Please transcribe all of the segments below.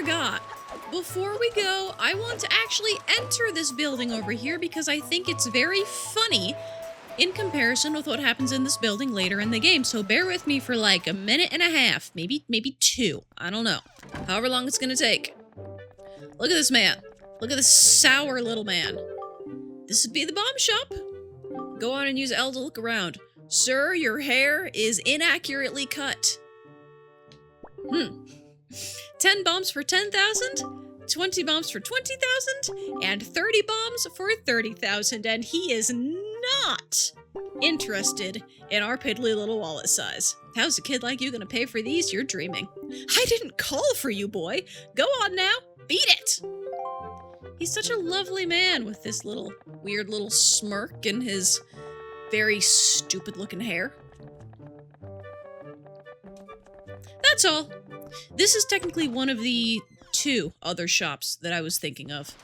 forgot. Before we go, I want to actually enter this building over here because I think it's very funny in comparison with what happens in this building later in the game. So bear with me for like a minute and a half, maybe 2. I don't know. However long it's gonna take. Look at this man. Look at this sour little man. This would be the bomb shop. Go on and use L to look around. Sir, your hair is inaccurately cut. 10 bombs for 10,000, 20 bombs for 20,000, and 30 bombs for 30,000, and he is not interested in our piddly little wallet size. How's a kid like you gonna pay for these? You're dreaming. I didn't call for you, boy. Go on now, beat it! He's such a lovely man with this little weird little smirk and his very stupid looking hair. That's all. This is technically one of the 2 other shops that I was thinking of.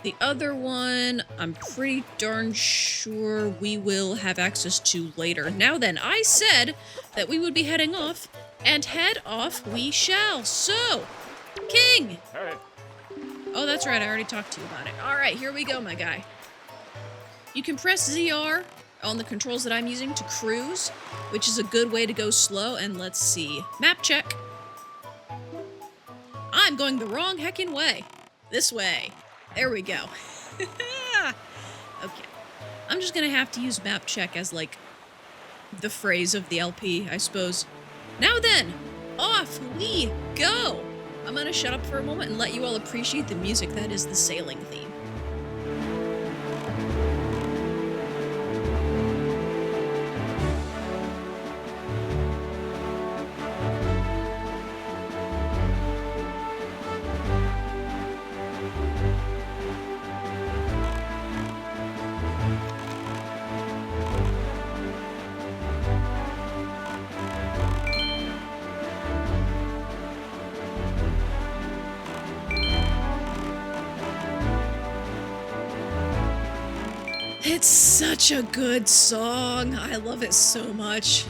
The other one, I'm pretty darn sure we will have access to later. Now then, I said that we would be heading off, and head off we shall. So, King! Hey. Oh, that's right, I already talked to you about it. Alright, here we go, my guy. You can press ZR on the controls that I'm using to cruise, which is a good way to go slow, and let's see. Map check. I'm going the wrong heckin' way. This way. There we go. Okay. I'm just gonna have to use map check as, like, the phrase of the LP, I suppose. Now then, off we go! I'm gonna shut up for a moment and let you all appreciate the music that is the sailing theme. It's such a good song. I love it so much.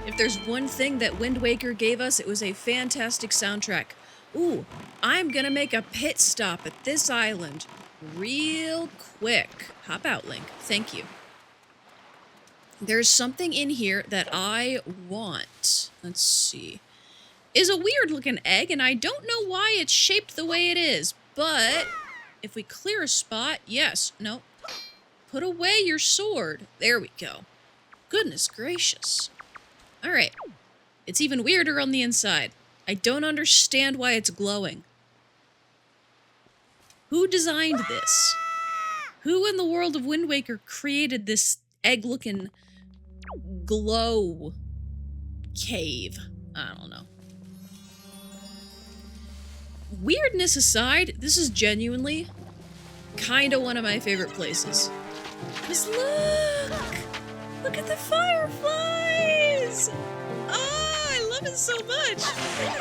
If there's one thing that Wind Waker gave us, it was a fantastic soundtrack. Ooh, I'm gonna make a pit stop at this island real quick. Hop out, Link. Thank you. There's something in here that I want. Let's see. Is a weird looking egg, and I don't know why it's shaped the way it is, but if we clear a spot, yes, no. Put away your sword. There we go. Goodness gracious. Alright. It's even weirder on the inside. I don't understand why it's glowing. Who designed this? Who in the world of Wind Waker created this egg-looking glow cave? I don't know. Weirdness aside, this is genuinely kinda one of my favorite places. Just look! Look at the fireflies! Oh, I love it so much!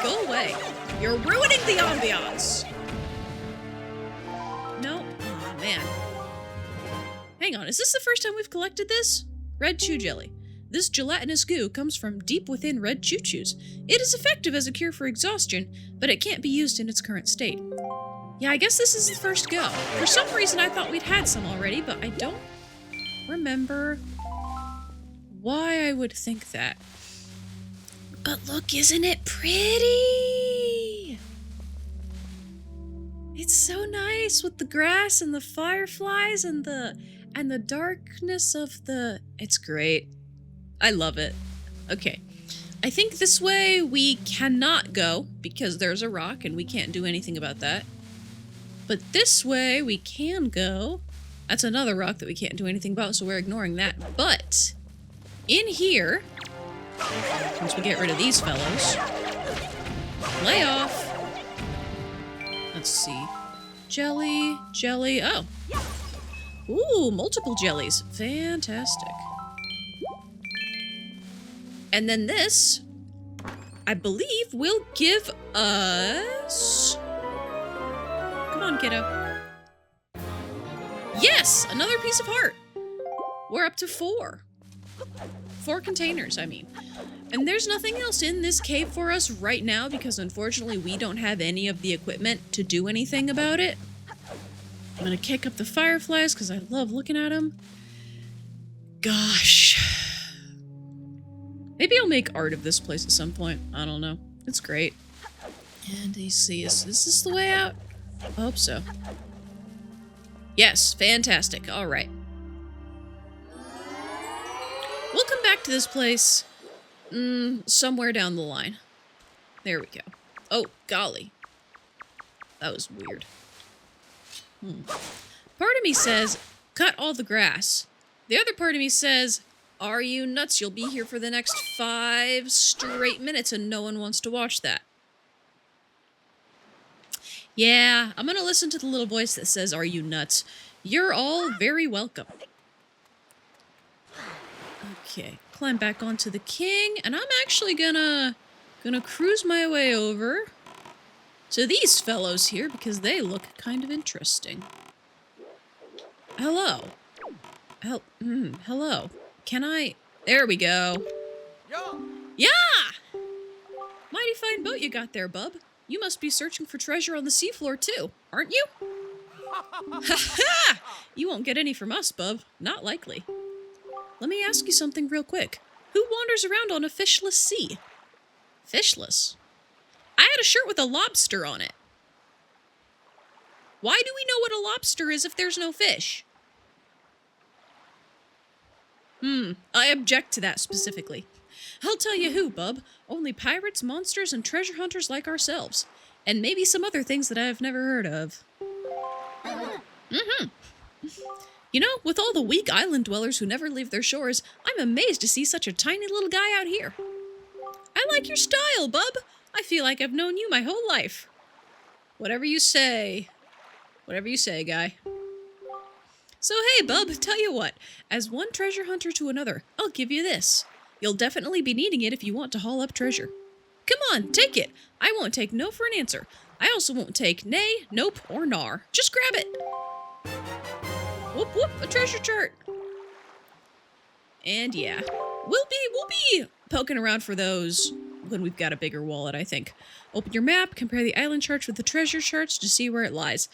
Go away. You're ruining the ambiance! No? Oh, man. Hang on, is this the first time we've collected this? Red Chew Jelly. This gelatinous goo comes from deep within red choo-choos. It is effective as a cure for exhaustion, but it can't be used in its current state. Yeah, I guess this is the first go. For some reason, I thought we'd had some already, but I don't remember why I would think that. But look, isn't it pretty? It's so nice with the grass and the fireflies and the darkness of the... It's great. I love it. Okay. I think this way we cannot go because there's a rock and we can't do anything about that. But this way we can go. That's another rock that we can't do anything about, so we're ignoring that. But in here, once we get rid of these fellows, lay off. Let's see. Jelly, jelly. Oh. Ooh, multiple jellies. Fantastic. And then this, I believe, will give us... Come on, kiddo. Yes! Another piece of heart! We're up to 4. 4 containers, I mean. And there's nothing else in this cave for us right now because unfortunately we don't have any of the equipment to do anything about it. I'm gonna kick up the fireflies because I love looking at them. Gosh. Maybe I'll make art of this place at some point. I don't know. It's great. And you see, is this the way out? I hope so. Yes, fantastic. All right. We'll come back to this place somewhere down the line. There we go. Oh, golly. That was weird. Part of me says, cut all the grass. The other part of me says, are you nuts? You'll be here for the next 5 straight minutes and no one wants to watch that. Yeah, I'm gonna listen to the little voice that says, are you nuts? You're all very welcome. Okay, climb back onto the king, and I'm actually gonna cruise my way over to these fellows here because they look kind of interesting. Hello. Hello. Can I... There we go. Yeah! Mighty fine boat you got there, bub. You must be searching for treasure on the seafloor too, aren't you? Ha-ha! You won't get any from us, bub. Not likely. Let me ask you something real quick. Who wanders around on a fishless sea? Fishless? I had a shirt with a lobster on it. Why do we know what a lobster is if there's no fish? I object to that specifically. I'll tell you who, bub. Only pirates, monsters, and treasure hunters like ourselves. And maybe some other things that I've never heard of. You know, with all the weak island dwellers who never leave their shores, I'm amazed to see such a tiny little guy out here. I like your style, bub. I feel like I've known you my whole life. Whatever you say. Whatever you say, guy. So hey, bub, tell you what. As one treasure hunter to another, I'll give you this. You'll definitely be needing it if you want to haul up treasure. Come on, take it. I won't take no for an answer. I also won't take nay, nope, or nar. Just grab it. Whoop whoop, a treasure chart. And yeah, we'll be poking around for those when we've got a bigger wallet, I think. Open your map, compare the island charts with the treasure charts to see where it lies.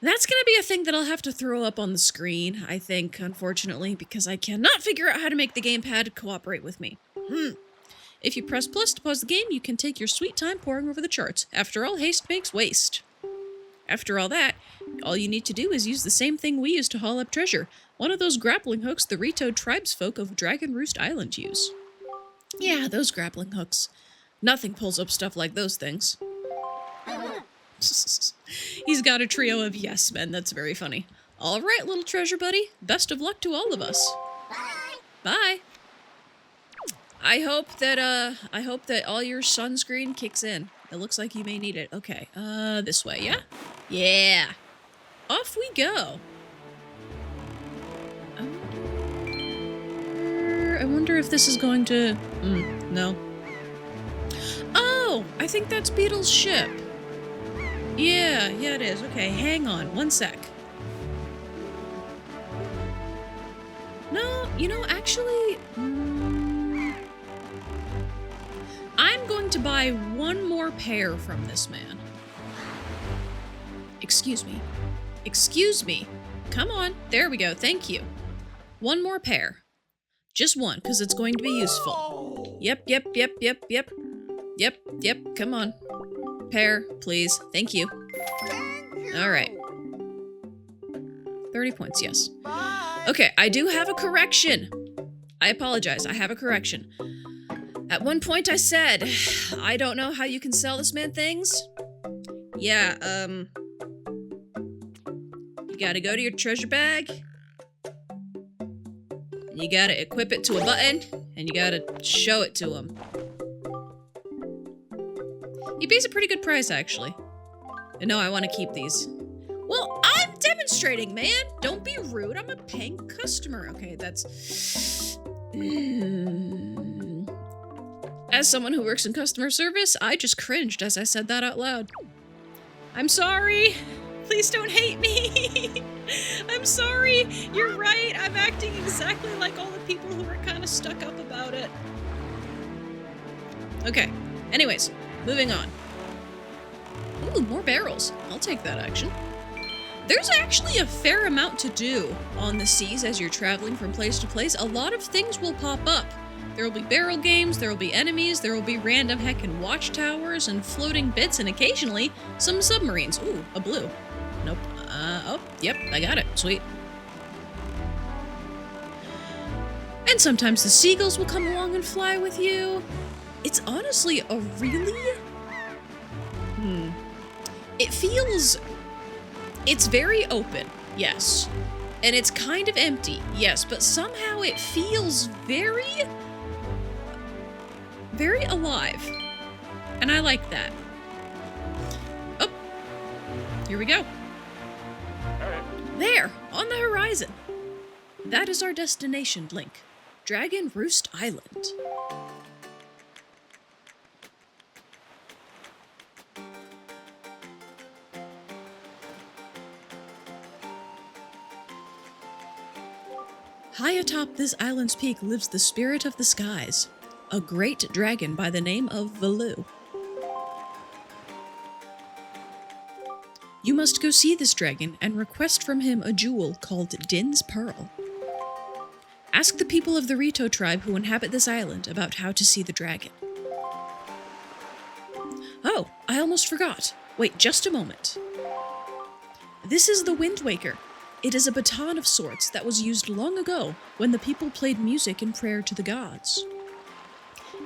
That's going to be a thing that I'll have to throw up on the screen, I think, unfortunately, because I cannot figure out how to make the gamepad cooperate with me. If you press plus to pause the game, you can take your sweet time poring over the charts. After all, haste makes waste. After all that, all you need to do is use the same thing we use to haul up treasure. One of those grappling hooks the Rito tribesfolk of Dragon Roost Island use. Yeah, those grappling hooks. Nothing pulls up stuff like those things. He's got a trio of yes men. That's very funny. All right, little treasure buddy. Best of luck to all of us. Bye. I hope that all your sunscreen kicks in. It looks like you may need it. Okay. This way, yeah? Yeah. Off we go. I wonder if this is going to... no. Oh, I think that's Beetle's ship. Yeah, it is. Okay, hang on. One sec. No, you know, actually... I'm going to buy one more pear from this man. Excuse me. Excuse me. Come on. There we go. Thank you. One more pear. Just one, because it's going to be useful. Yep. Come on. Pear, please. Thank you. All right. 30 points, yes. Okay, I do have a correction. I apologize. I have a correction. At one point I said, I don't know how you can sell this man things. Yeah, you gotta go to your treasure bag. And you gotta equip it to a button. And you gotta show it to him. He pays a pretty good price, actually. And no, I want to keep these. Well, I'm demonstrating, man! Don't be rude, I'm a paying customer. Okay, that's... As someone who works in customer service, I just cringed as I said that out loud. I'm sorry! Please don't hate me! I'm sorry! You're right, I'm acting exactly like all the people who are kind of stuck up about it. Okay. Anyways, moving on. Ooh, more barrels. I'll take that action. There's actually a fair amount to do on the seas as you're traveling from place to place. A lot of things will pop up. There will be barrel games, there will be enemies, there will be random heckin' watchtowers and floating bits, and occasionally some submarines. Ooh, a blue. Nope. Oh, yep, I got it. Sweet. And sometimes the seagulls will come along and fly with you. It's honestly a really... It feels... It's very open, yes. And it's kind of empty, yes, but somehow it feels very alive. And I like that. Oh, here we go. There, on the horizon. That is our destination, Link. Dragon Roost Island. High atop this island's peak lives the spirit of the skies, a great dragon by the name of Valoo. You must go see this dragon and request from him a jewel called Din's Pearl. Ask the people of the Rito tribe who inhabit this island about how to see the dragon. Oh, I almost forgot. Wait just a moment. This is the Wind Waker. It is a baton of sorts that was used long ago when the people played music in prayer to the gods.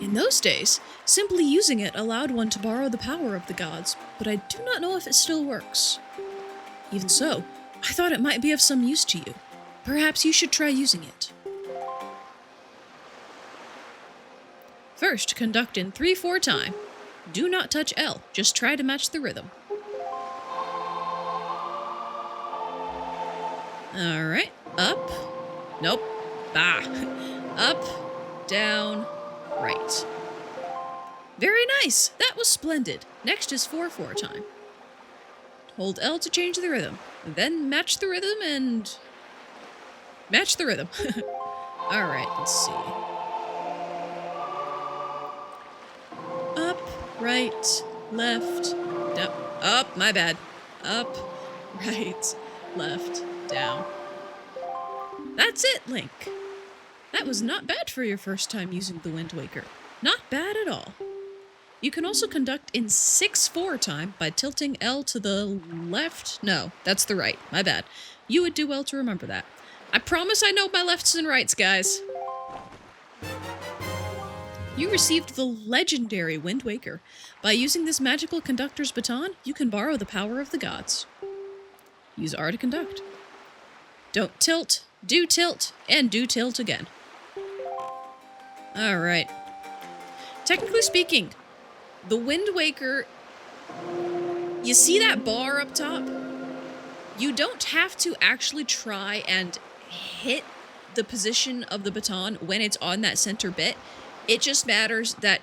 In those days, simply using it allowed one to borrow the power of the gods, but I do not know if it still works. Even so, I thought it might be of some use to you. Perhaps you should try using it. First, conduct in 3/4 time. Do not touch L, just try to match the rhythm. Alright, up, nope, up, down, right. Very nice, that was splendid. Next is 4/4 time. Hold L to change the rhythm, then match the rhythm and... match the rhythm. Alright, let's see. Up, right, left, down, up, my bad. Up, right, left, down. That's it, Link. That was not bad for your first time using the Wind Waker. Not bad at all. You can also conduct in 6/4 time by tilting L to the left. No, that's the right. My bad. You would do well to remember that. I promise I know my lefts and rights, guys. You received the legendary Wind Waker. By using this magical conductor's baton, you can borrow the power of the gods. Use R to conduct. Don't tilt, do tilt, and do tilt again. Alright. Technically speaking, the Wind Waker... You see that bar up top? You don't have to actually try and hit the position of the baton when it's on that center bit. It just matters that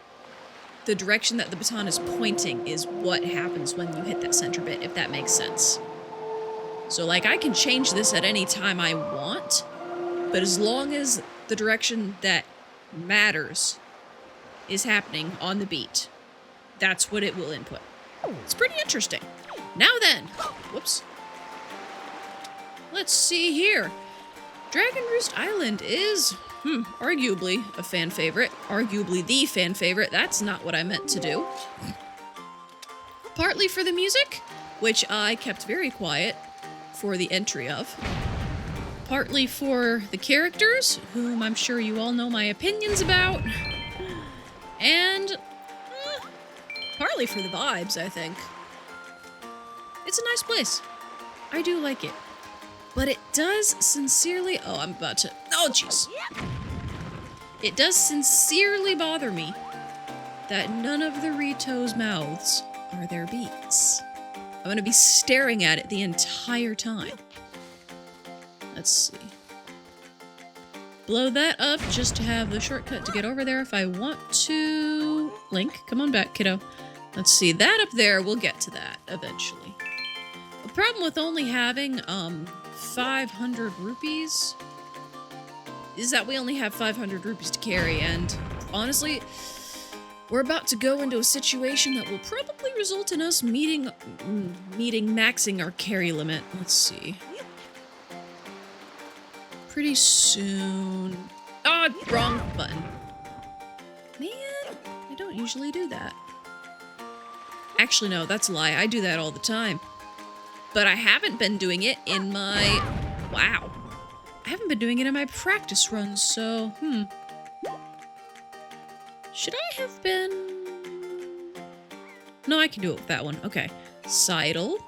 the direction that the baton is pointing is what happens when you hit that center bit, if that makes sense. So, like, I can change this at any time I want, but as long as the direction that matters is happening on the beat, that's what it will input. It's pretty interesting. Now then, whoops. Let's see here. Dragon Roost Island is, arguably a fan favorite. Arguably the fan favorite. That's not what I meant to do. Partly for the music, which I kept very quiet for the entry of. Partly for the characters, whom I'm sure you all know my opinions about. And partly for the vibes, I think. It's a nice place. I do like it. But it does sincerely... Oh, I'm about to... Oh, jeez. It does sincerely bother me that none of the Rito's mouths are their beats. I'm going to be staring at it the entire time. Let's see. Blow that up just to have the shortcut to get over there if I want to. Link, come on back, kiddo. Let's see, that up there, we'll get to that eventually. The problem with only having 500 rupees is that we only have 500 rupees to carry, and honestly, We're about to go into a situation that will probably result in us maxing our carry limit. Let's see. Pretty soon. Oh, wrong button. Man, I don't usually do that. Actually, no, that's a lie. I do that all the time. But I haven't been doing it in my... Wow. I haven't been doing it in my practice runs, so, Should I have been... No, I can do it with that one. Okay. Sidle.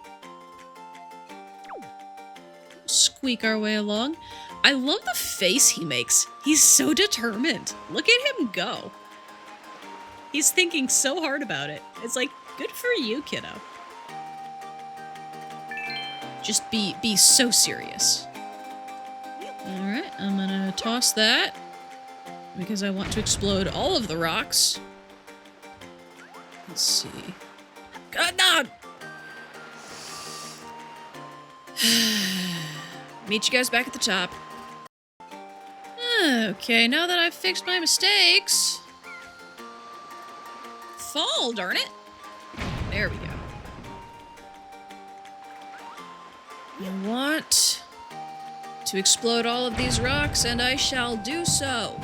Squeak our way along. I love the face he makes. He's so determined. Look at him go. He's thinking so hard about it. It's like, good for you, kiddo. Just be so serious. Alright, I'm gonna toss that. Because I want to explode all of the rocks. Let's see. God, no! Meet you guys back at the top. Okay, now that I've fixed my mistakes... Fall, darn it! There we go. I want to explode all of these rocks, and I shall do so.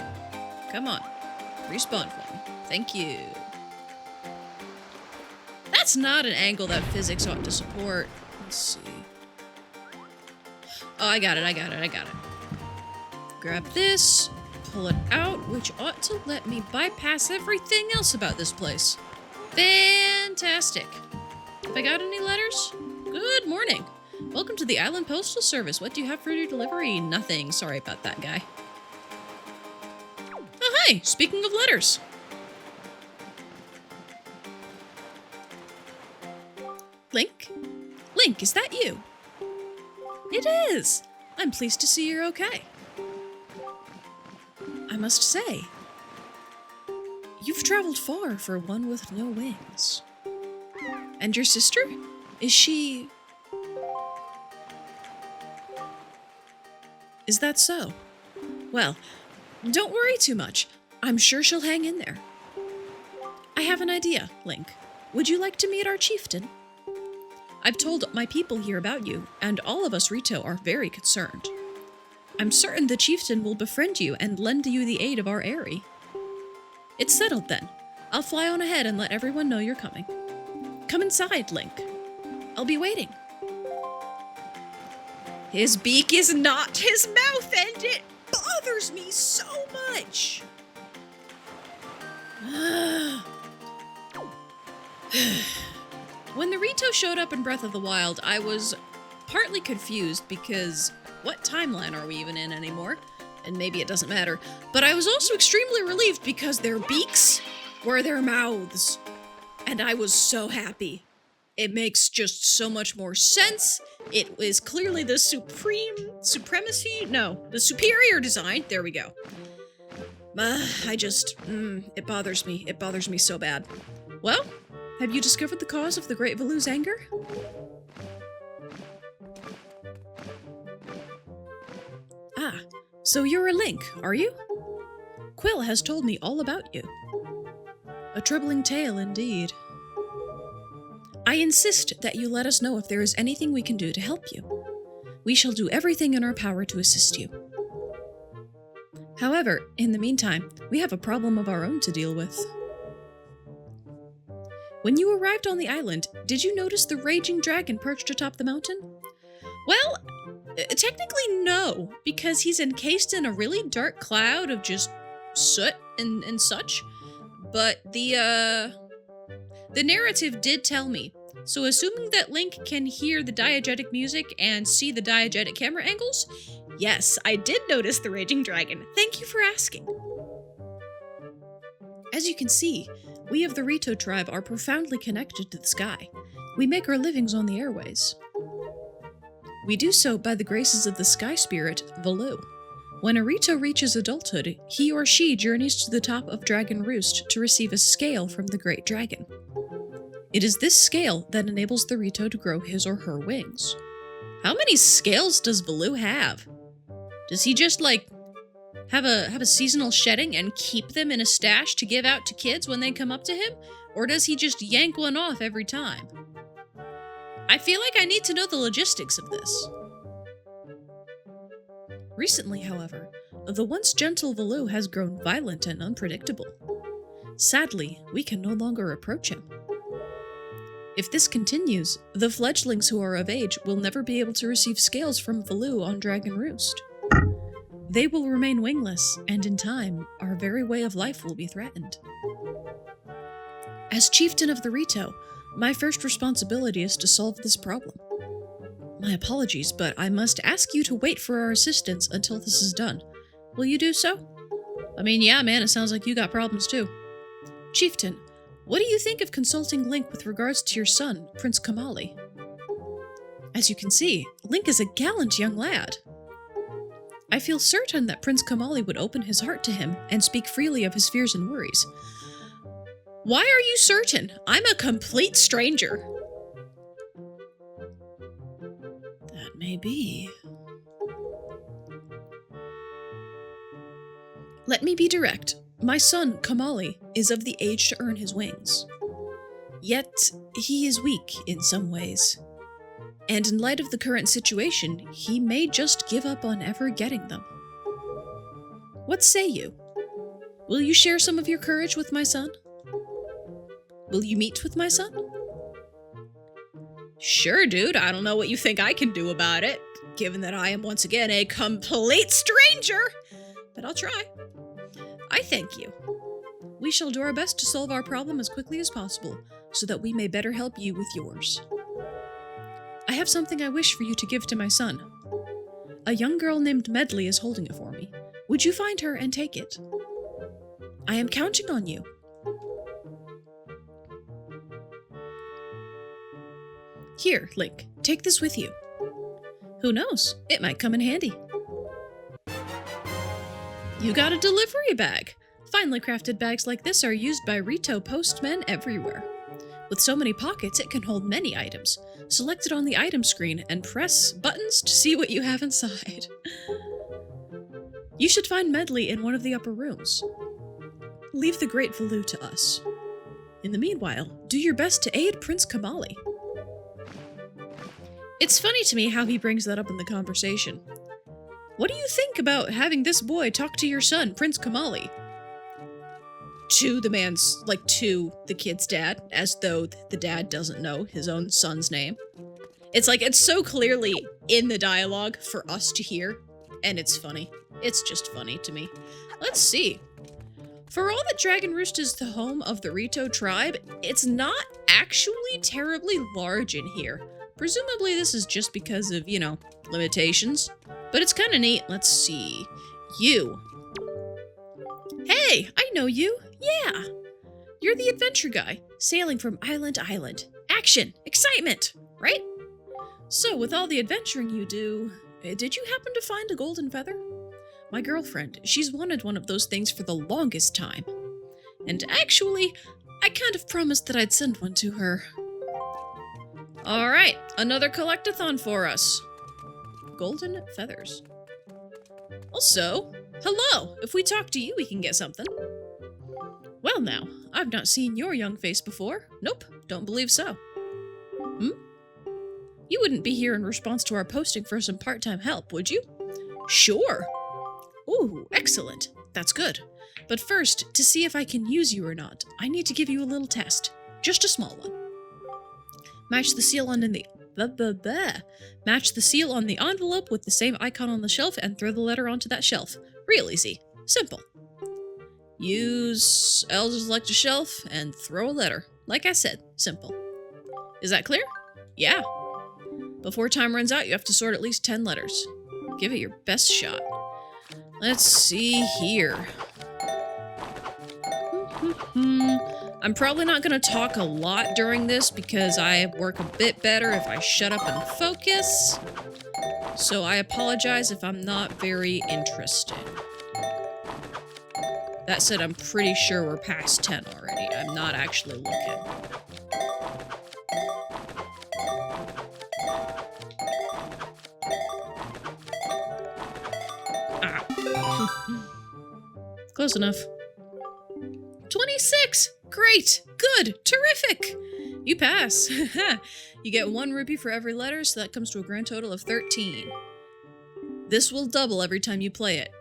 Come on. Respawn for me. Thank you. That's not an angle that physics ought to support. Let's see. Oh, I got it. Grab this, pull it out, which ought to let me bypass everything else about this place. Fantastic. Have I got any letters? Good morning. Welcome to the Island Postal Service. What do you have for your delivery? Nothing. Sorry about that, guy. Oh, hi. Speaking of letters. Link? Link, is that you? It is. I'm pleased to see you're okay. I must say, you've traveled far for one with no wings. And your sister? Is she... Is that so? Well, don't worry too much. I'm sure she'll hang in there. I have an idea, Link. Would you like to meet our chieftain? I've told my people here about you, and all of us Rito are very concerned. I'm certain the chieftain will befriend you and lend you the aid of our Aerie. It's settled then. I'll fly on ahead and let everyone know you're coming. Come inside, Link. I'll be waiting. His beak is not his mouth, and it bothers me so much. When the Rito showed up in Breath of the Wild, I was partly confused because what timeline are we even in anymore? And maybe it doesn't matter. But I was also extremely relieved because their beaks were their mouths. And I was so happy. It makes just so much more sense. It is clearly the the superior design. There we go. It bothers me. It bothers me so bad. Well, have you discovered the cause of the Great Valu's anger? Ah, so you're a Link, are you? Quill has told me all about you. A troubling tale indeed. I insist that you let us know if there is anything we can do to help you. We shall do everything in our power to assist you. However, in the meantime, we have a problem of our own to deal with. When you arrived on the island, did you notice the raging dragon perched atop the mountain? Well, technically no, because he's encased in a really dark cloud of just soot and such. But the narrative did tell me. So assuming that Link can hear the diegetic music and see the diegetic camera angles, yes, I did notice the raging dragon. Thank you for asking. As you can see, we of the Rito tribe are profoundly connected to the sky. We make our livings on the airways. We do so by the graces of the sky spirit, Valu. When a Rito reaches adulthood, he or she journeys to the top of Dragon Roost to receive a scale from the Great Dragon. It is this scale that enables the Rito to grow his or her wings. How many scales does Valu have? Does he just, Have a seasonal shedding and keep them in a stash to give out to kids when they come up to him? Or does he just yank one off every time? I feel like I need to know the logistics of this. Recently, however, the once gentle Valoo has grown violent and unpredictable. Sadly, we can no longer approach him. If this continues, the fledglings who are of age will never be able to receive scales from Valoo on Dragon Roost. They will remain wingless, and in time, our very way of life will be threatened. As chieftain of the Rito, my first responsibility is to solve this problem. My apologies, but I must ask you to wait for our assistance until this is done. Will you do so? I mean, yeah, man, it sounds like you got problems too. Chieftain, what do you think of consulting Link with regards to your son, Prince Kamali? As you can see, Link is a gallant young lad. I feel certain that Prince Kamali would open his heart to him and speak freely of his fears and worries. Why are you certain? I'm a complete stranger. That may be. Let me be direct. My son, Kamali, is of the age to earn his wings. Yet, he is weak in some ways. And in light of the current situation, he may just give up on ever getting them. What say you? Will you share some of your courage with my son? Will you meet with my son? Sure, dude. I don't know what you think I can do about it, given that I am once again a complete stranger. But I'll try. I thank you. We shall do our best to solve our problem as quickly as possible, so that we may better help you with yours. I have something I wish for you to give to my son. A young girl named Medley is holding it for me. Would you find her and take it? I am counting on you. Here, Link, take this with you. Who knows? It might come in handy. You got a delivery bag! Finely crafted bags like this are used by Rito postmen everywhere. With so many pockets, it can hold many items. Select it on the item screen and press buttons to see what you have inside. You should find Medley in one of the upper rooms. Leave the Great Valoo to us. In the meanwhile, do your best to aid Prince Kamali. It's funny to me how he brings that up in the conversation. What do you think about having this boy talk to your son, Prince Kamali? To the kid's dad, as though the dad doesn't know his own son's name. It's like, it's so clearly in the dialogue for us to hear, and it's funny. It's just funny to me. Let's see. For all that Dragon Roost is the home of the Rito tribe, it's not actually terribly large in here. Presumably this is just because of, limitations. But it's kind of neat. Let's see. You. Hey, I know you. Yeah. You're the adventure guy, sailing from island to island. Action! Excitement! Right? So, with all the adventuring you do, did you happen to find a golden feather? My girlfriend, she's wanted one of those things for the longest time. And actually, I kind of promised that I'd send one to her. Alright, another collectathon for us. Golden feathers. Also, hello! If we talk to you, we can get something. Well now, I've not seen your young face before. Nope, don't believe so. You wouldn't be here in response to our posting for some part-time help, would you? Sure! Ooh, excellent. That's good. But first, to see if I can use you or not, I need to give you a little test. Just a small one. Match the seal on the envelope with the same icon on the shelf and throw the letter onto that shelf. Real easy. Simple. Use L to select a shelf and throw a letter. Like I said, simple. Is that clear? Yeah. Before time runs out, you have to sort at least 10 letters. Give it your best shot. Let's see here. I'm probably not going to talk a lot during this because I work a bit better if I shut up and focus. So I apologize if I'm not very interesting. That said, I'm pretty sure we're past 10 already. I'm not actually looking. close enough. 26! Great! Good! Terrific! You pass. You get 1 rupee for every letter, so that comes to a grand total of 13. This will double every time you play it.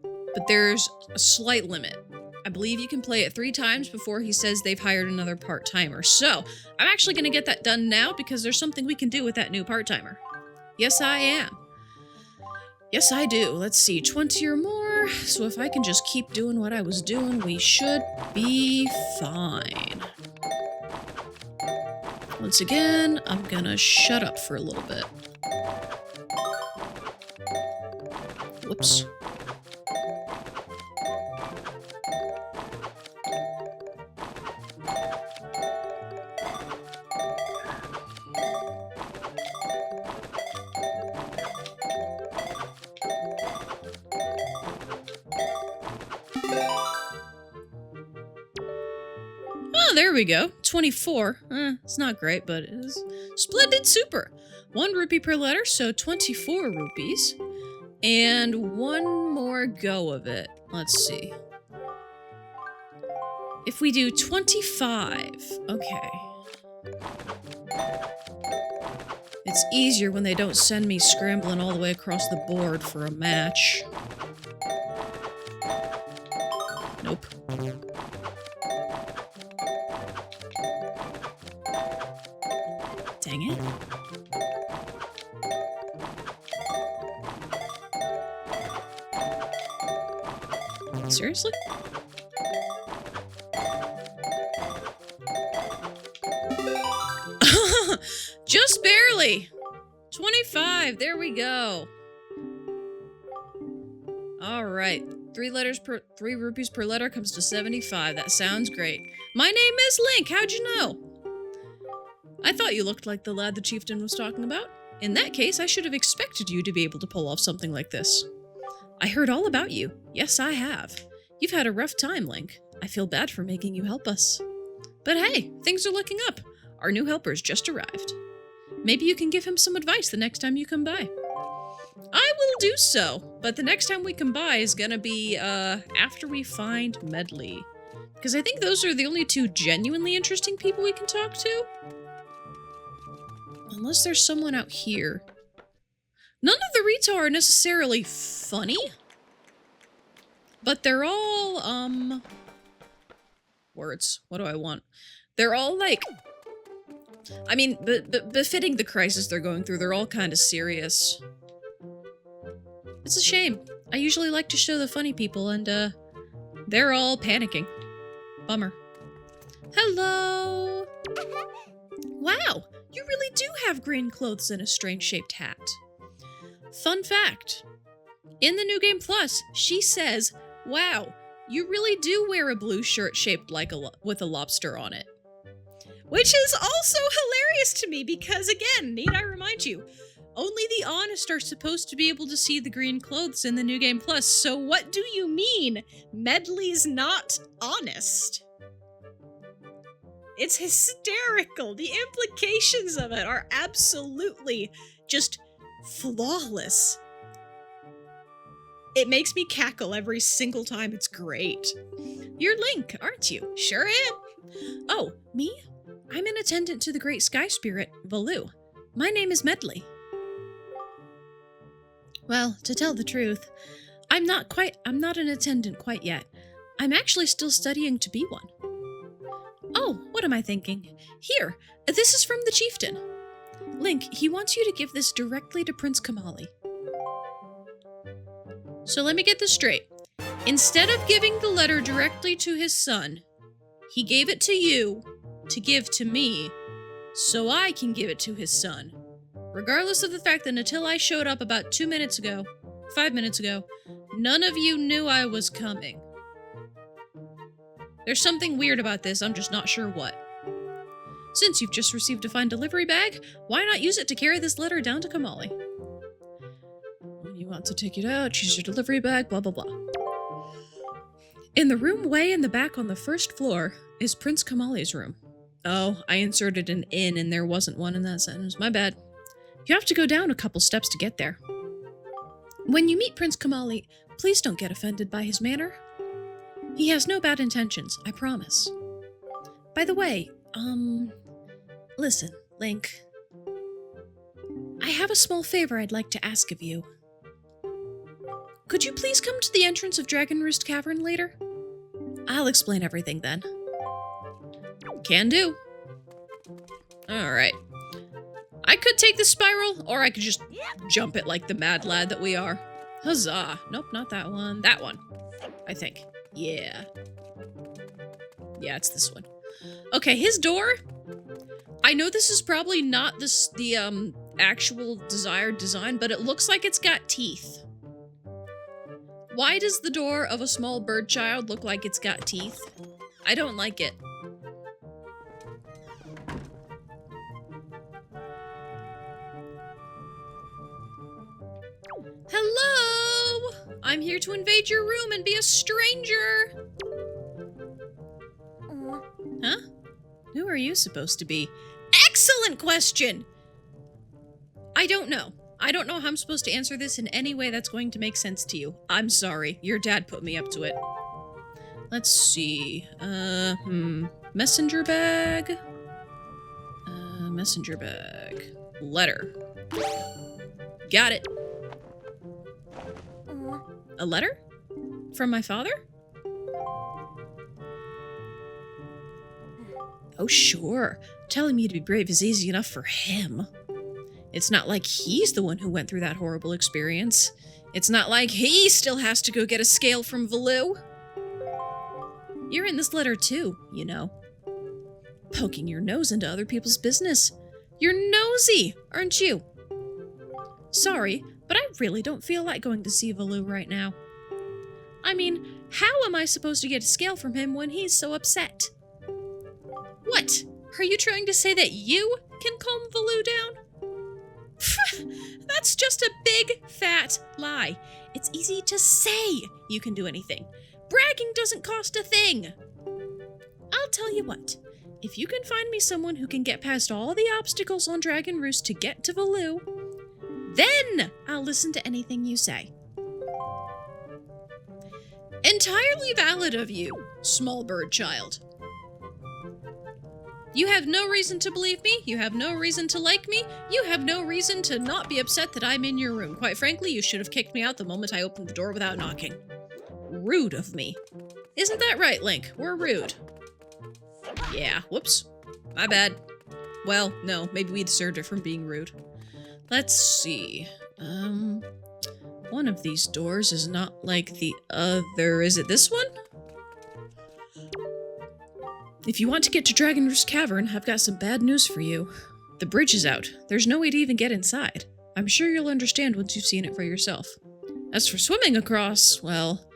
But there's a slight limit. I believe you can play it 3 times before he says they've hired another part-timer. So, I'm actually going to get that done now because there's something we can do with that new part-timer. Yes, I am. Yes, I do. Let's see, 20 or more. So if I can just keep doing what I was doing, we should be fine. Once again, I'm gonna shut up for a little bit. Whoops. Oh, there we go. 24. It's not great, but it is splendid super. 1 rupee per letter, so 24 rupees. And 1 more go of it. Let's see. If we do 25, okay. It's easier when they don't send me scrambling all the way across the board for a match. Nope. Dang it. Seriously? Just barely! 25, there we go. Alright, 3 rupees per letter comes to 75. That sounds great. My name is Link, how'd you know? I thought you looked like the lad the chieftain was talking about. In that case, I should have expected you to be able to pull off something like this. I heard all about you. Yes, I have. You've had a rough time, Link. I feel bad for making you help us. But hey, things are looking up. Our new helper's just arrived. Maybe you can give him some advice the next time you come by. I will do so, but the next time we come by is gonna be, after we find Medley. Because I think those are the only 2 genuinely interesting people we can talk to. Unless there's someone out here. None of the Rito are necessarily funny. But they're all, words. What do I want? They're all, like... I mean, befitting the crisis they're going through, they're all kind of serious. It's a shame. I usually like to show the funny people, and, they're all panicking. Bummer. Hello! Wow! You really do have green clothes and a strange-shaped hat. Fun fact. In the New Game Plus, she says, wow, you really do wear a blue shirt shaped like with a lobster on it. Which is also hilarious to me because, again, need I remind you, only the honest are supposed to be able to see the green clothes in the New Game Plus, so what do you mean Medley's not honest? It's hysterical. The implications of it are absolutely just flawless. It makes me cackle every single time. It's great. You're Link, aren't you? Sure am. Oh, me? I'm an attendant to the great sky spirit, Valoo. My name is Medley. Well, to tell the truth, I'm not an attendant quite yet. I'm actually still studying to be one. Oh, what am I thinking? Here, this is from the chieftain. Link, he wants you to give this directly to Prince Kamali. So let me get this straight. Instead of giving the letter directly to his son, he gave it to you to give to me, so I can give it to his son. Regardless of the fact that until I showed up about 5 minutes ago, none of you knew I was coming. There's something weird about this, I'm just not sure what. Since you've just received a fine delivery bag, why not use it to carry this letter down to Kamali? When you want to take it out, choose your delivery bag, blah blah blah. In the room way in the back on the first floor is Prince Kamali's room. Oh, I inserted an in and there wasn't one in that sentence, my bad. You have to go down a couple steps to get there. When you meet Prince Kamali, please don't get offended by his manner. He has no bad intentions, I promise. By the way, listen, Link. I have a small favor I'd like to ask of you. Could you please come to the entrance of Dragon Roost Cavern later? I'll explain everything then. Can do. Alright. I could take this spiral, or I could just jump it like the mad lad that we are. Huzzah. Nope, not that one. That one. I think. Yeah. Yeah, it's this one. Okay, his door. I know this is probably not the actual desired design, but it looks like it's got teeth. Why does the door of a small bird child look like it's got teeth? I don't like it. Hello! I'm here to invade your room and be a stranger! Huh? Who are you supposed to be? Excellent question! I don't know. I don't know how I'm supposed to answer this in any way that's going to make sense to you. I'm sorry. Your dad put me up to it. Let's see. Messenger bag? Messenger bag. Letter. Got it. A letter? From my father? Oh, sure. Telling me to be brave is easy enough for him. It's not like he's the one who went through that horrible experience. It's not like he still has to go get a scale from Valoo. You're in this letter too, you know. Poking your nose into other people's business. You're nosy, aren't you? Sorry, but I really don't feel like going to see Valoo right now. I mean, how am I supposed to get a scale from him when he's so upset? What? Are you trying to say that you can calm Valoo down? That's just a big, fat lie. It's easy to say you can do anything. Bragging doesn't cost a thing. I'll tell you what. If you can find me someone who can get past all the obstacles on Dragon Roost to get to Valoo, then I'll listen to anything you say. Entirely valid of you, small bird child. You have no reason to believe me, you have no reason to like me, you have no reason to not be upset that I'm in your room. Quite frankly, you should have kicked me out the moment I opened the door without knocking. Rude of me. Isn't that right, Link? We're rude. Yeah, whoops. My bad. Well, no, maybe we deserved it from being rude. Let's see. One of these doors is not like the other. Is it this one? If you want to get to Dragon Roost Cavern, I've got some bad news for you. The bridge is out. There's no way to even get inside. I'm sure you'll understand once you've seen it for yourself. As for swimming across, well,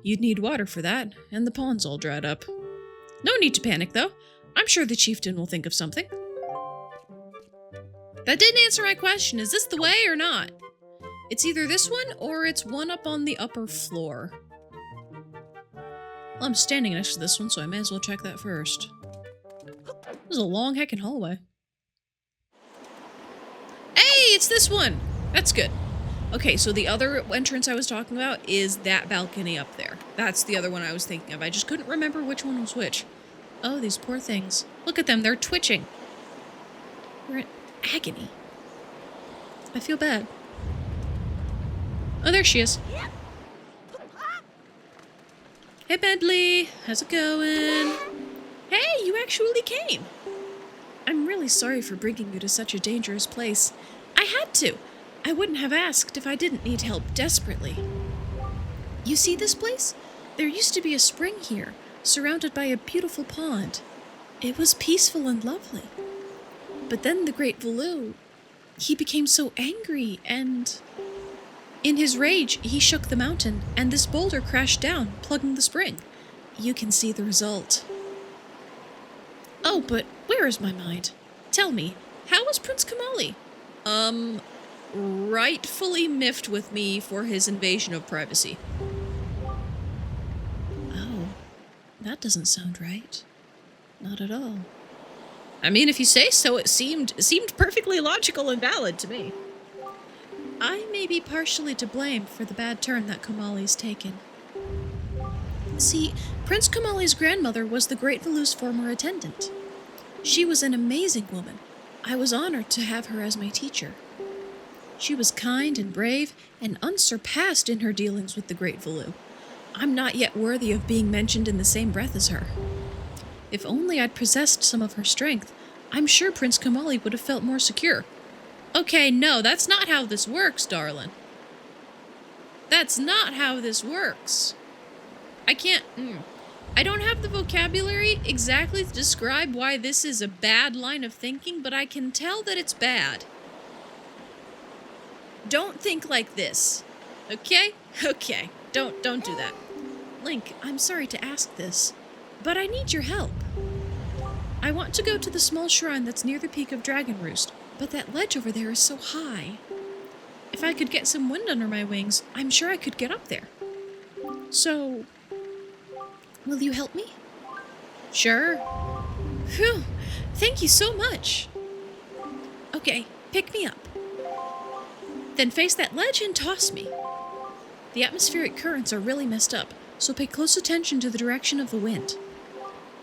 you'd need water for that, and the pond's all dried up. No need to panic, though. I'm sure the chieftain will think of something. That didn't answer my question. Is this the way or not? It's either this one, or it's one up on the upper floor. Well, I'm standing next to this one, so I may as well check that first. This is a long heckin' hallway. Hey, it's this one! That's good. Okay, so the other entrance I was talking about is that balcony up there. That's the other one I was thinking of. I just couldn't remember which one was which. Oh, these poor things. Look at them, they're twitching. They're in agony. I feel bad. Oh, there she is. Hey, Bentley. How's it going? Hey, you actually came. I'm really sorry for bringing you to such a dangerous place. I had to. I wouldn't have asked if I didn't need help desperately. You see this place? There used to be a spring here, surrounded by a beautiful pond. It was peaceful and lovely. But then the great Valoo, he became so angry and... In his rage, he shook the mountain, and this boulder crashed down, plugging the spring. You can see the result. Oh, but where is my mind? Tell me, how was Prince Kamali? Rightfully miffed with me for his invasion of privacy. Oh, that doesn't sound right. Not at all. I mean, if you say so, it seemed perfectly logical and valid to me. I may be partially to blame for the bad turn that Kamali's taken. See, Prince Kamali's grandmother was the Great Valu's former attendant. She was an amazing woman. I was honored to have her as my teacher. She was kind and brave and unsurpassed in her dealings with the Great Valu. I'm not yet worthy of being mentioned in the same breath as her. If only I'd possessed some of her strength, I'm sure Prince Kamali would have felt more secure. Okay, no, that's not how this works, darling. That's not how this works. I don't have the vocabulary exactly to describe why this is a bad line of thinking, but I can tell that it's bad. Don't think like this. Okay? Okay. Don't do that. Link, I'm sorry to ask this, but I need your help. I want to go to the small shrine that's near the peak of Dragon Roost, but that ledge over there is so high. If I could get some wind under my wings, I'm sure I could get up there. So, will you help me? Sure. Phew, thank you so much. Okay, pick me up. Then face that ledge and toss me. The atmospheric currents are really messed up, so pay close attention to the direction of the wind.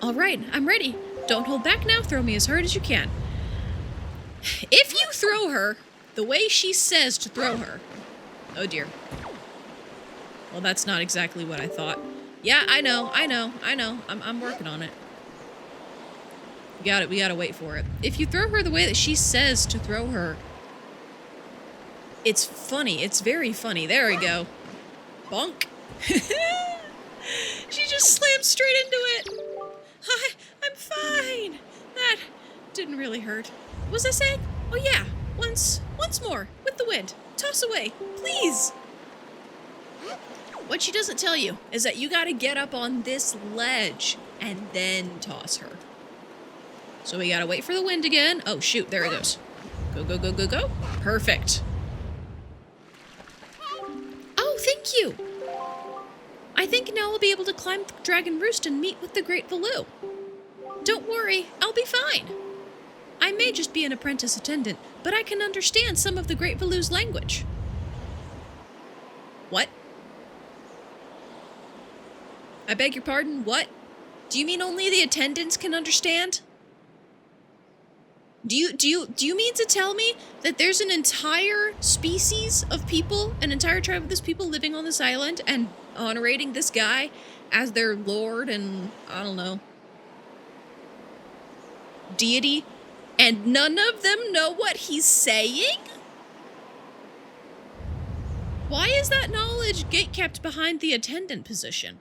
All right, I'm ready. Don't hold back now. Throw me as hard as you can. If you throw her the way she says to throw her... Oh, dear. Well, that's not exactly what I thought. Yeah, I know. I'm working on it. We gotta wait for it. If you throw her the way that she says to throw her... It's funny. It's very funny. There we go. Bonk. She just slammed straight into it. I'm fine. That didn't really hurt. What was I saying? Oh yeah, once more, with the wind. Toss away, please. What she doesn't tell you is that you gotta get up on this ledge and then toss her. So we gotta wait for the wind again. Oh shoot, there it goes. Go, go, go, go, go. Perfect. Oh, thank you. I think now I'll be able to climb Dragon Roost and meet with the Great Valu. Don't worry, I'll be fine. I may just be an apprentice attendant, but I can understand some of the Great Valu's language. What? I beg your pardon, what? Do you mean only the attendants can understand? Do you mean to tell me that there's an entire species of people, an entire tribe of this people living on this island and honoring this guy as their lord and, I don't know, deity, and none of them know what he's saying? Why is that knowledge gatekept behind the attendant position?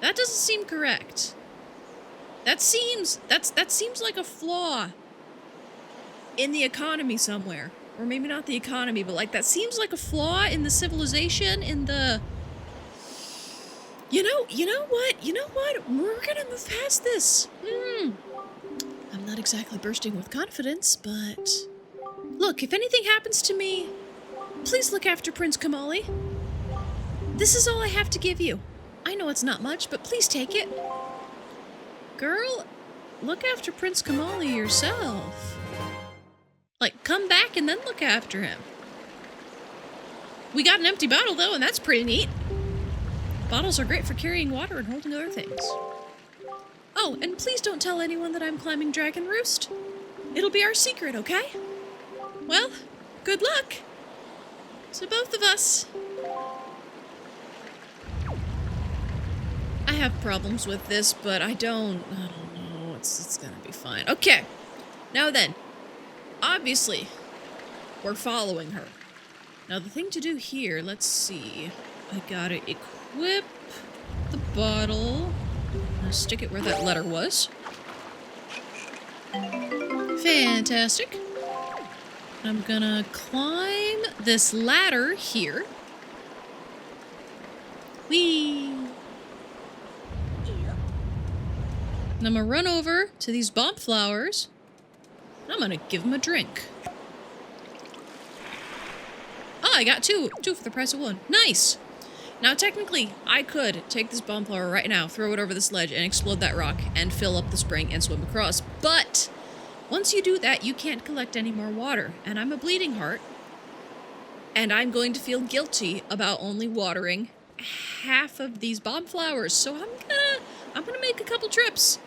That doesn't seem correct. That seems like a flaw in the economy somewhere. Or maybe not the economy, but like that seems like a flaw in the civilization, in the... You know what? We're gonna move past this. I'm not exactly bursting with confidence, but... Look, if anything happens to me, please look after Prince Kamali. This is all I have to give you. I know it's not much, but please take it. Girl, look after Prince Kamali yourself. Like, come back and then look after him. We got an empty bottle, though, and that's pretty neat. Bottles are great for carrying water and holding other things. Oh, and please don't tell anyone that I'm climbing Dragon Roost. It'll be our secret, okay? Well, good luck to both of us. I have problems with this, but I don't know. It's gonna be fine. Okay. Now then, obviously, we're following her. Now the thing to do here, let's see. I gotta equip the bottle. I'll stick it where that letter was. Fantastic. I'm gonna climb this ladder here. Whee! And I'm gonna run over to these bomb flowers. And I'm gonna give them a drink. Oh, I got two for the price of one. Nice! Now, technically, I could take this bomb flower right now, throw it over this ledge, and explode that rock, and fill up the spring and swim across. But, once you do that, you can't collect any more water. And I'm a bleeding heart. And I'm going to feel guilty about only watering half of these bomb flowers, so I'm gonna make a couple trips.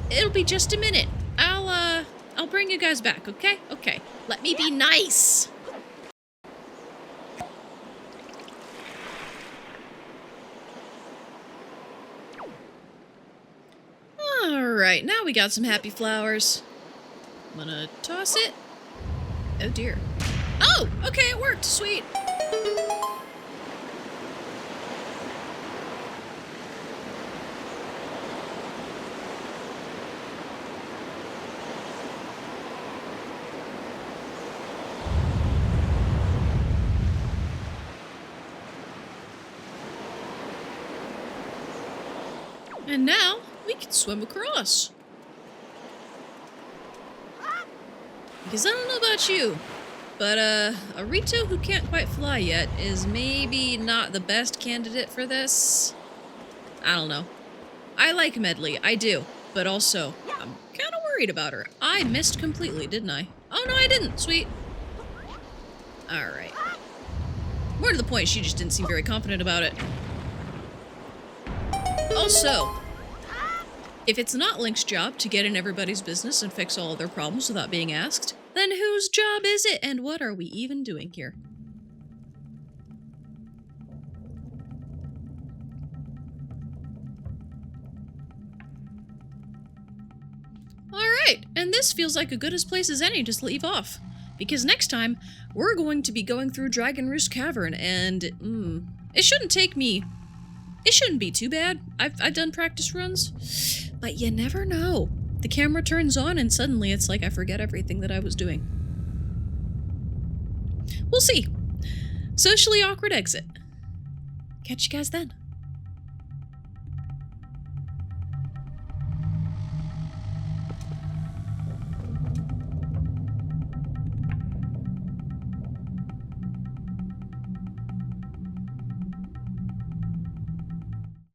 It'll be just a minute. I'll bring you guys back, okay? Okay. Let me be nice. Alright, now we got some happy flowers. I'm gonna toss it. Oh dear. Oh, okay, it worked. Sweet. And now we can swim across. Because I don't know about you, but a Rito who can't quite fly yet is maybe not the best candidate for this. I don't know. I like Medley, I do, but also I'm kind of worried about her. I missed completely, didn't I? Oh no, I didn't. Sweet. All right. More to the point, she just didn't seem very confident about it. Also, if it's not Link's job to get in everybody's business and fix all of their problems without being asked, then whose job is it, and what are we even doing here? Alright, and this feels like a good as place as any to leave off. Because next time, we're going to be going through Dragon Roost Cavern, and, it shouldn't take me... It shouldn't be too bad. I've done practice runs, but you never know. The camera turns on and suddenly it's like I forget everything that I was doing. We'll see. Socially awkward exit. Catch you guys then.